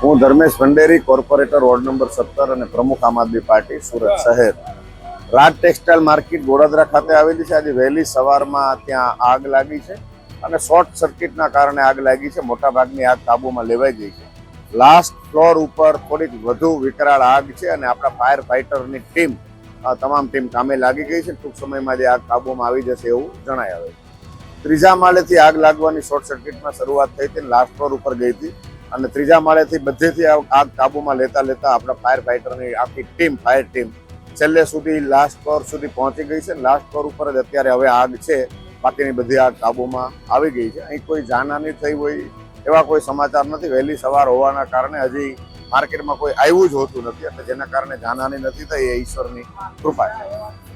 હું Dharmesh Bhanderi, corporator ward number 17 અને પ્રમુખ આમ આદમી પાર્ટી સુરત શહેર. રાજ ટેક્સટાઇલ માર્કેટ વડોદરા ખાતે આવેલી છે. આજે વહેલી સવારમાં ત્યાં આગ લાગી છે અને શોર્ટ સર્કિટના કારણે આગ લાગી છે. મોટાભાગની આગ કાબૂમાં લેવાઈ ગઈ છે. લાસ્ટ ફ્લોર ઉપર થોડીક વધુ વિકરાળ આગ છે અને આપણા ફાયર ફાઈટરની ટીમ તમામ ટીમ કામે લાગી ગઈ છે. ટૂંક સમયમાં જે આગ કાબૂમાં આવી જશે એવું જણાય આવે છે. ત્રીજા માળેથી આગ લાગવાની શોર્ટ સર્કિટમાં શરૂઆત થઈ હતી, લાસ્ટ ફ્લોર ઉપર ગઈ હતી અને ત્રીજા માળેથી બધેથી આગ કાબૂમાં લેતા આપણા ફાયર ફાઈટરની આખી ટીમ, ફાયર ટીમ છેલ્લે સુધી લાસ્ટ ફ્લોર સુધી પહોંચી ગઈ છે. લાસ્ટ ફ્લોર ઉપર જ અત્યારે હવે આગ છે, બાકીની બધી આગ કાબૂમાં આવી ગઈ છે. અહીં કોઈ જાનહાની થઈ હોય એવા કોઈ સમાચાર નથી. વહેલી સવાર હોવાના કારણે હજી માર્કેટમાં કોઈ આવ્યું જ હોતું નથી, એટલે જેના કારણે જાનહાની નથી થઈ એ ઈશ્વરની કૃપા છે.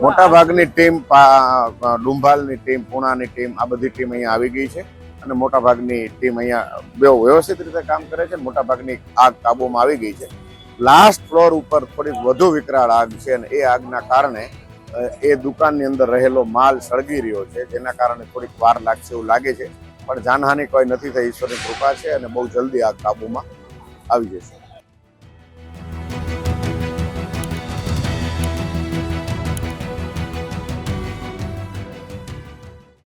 મોટાભાગની ટીમ, ડુંભાલની ટીમ, પૂણાની ટીમ, આ બધી ટીમ અહીંયા આવી ગઈ છે અને મોટાભાગની ટીમ અહીંયા બહુ વ્યવસ્થિત રીતે કામ કરે છે. મોટાભાગની આગ કાબૂમાં આવી ગઈ છે. લાસ્ટ ફ્લોર ઉપર થોડીક વધુ વિકરાળ આગ છે અને એ આગના કારણે એ દુકાનની અંદર રહેલો માલ સળગી રહ્યો છે, જેના કારણે થોડીક વાર લાગશે એવું લાગે છે. પણ જાનહાની કોઈ નથી થઈ, ઈશ્વરની કૃપા છે અને બહુ જલ્દી આગ કાબૂમાં આવી જશે.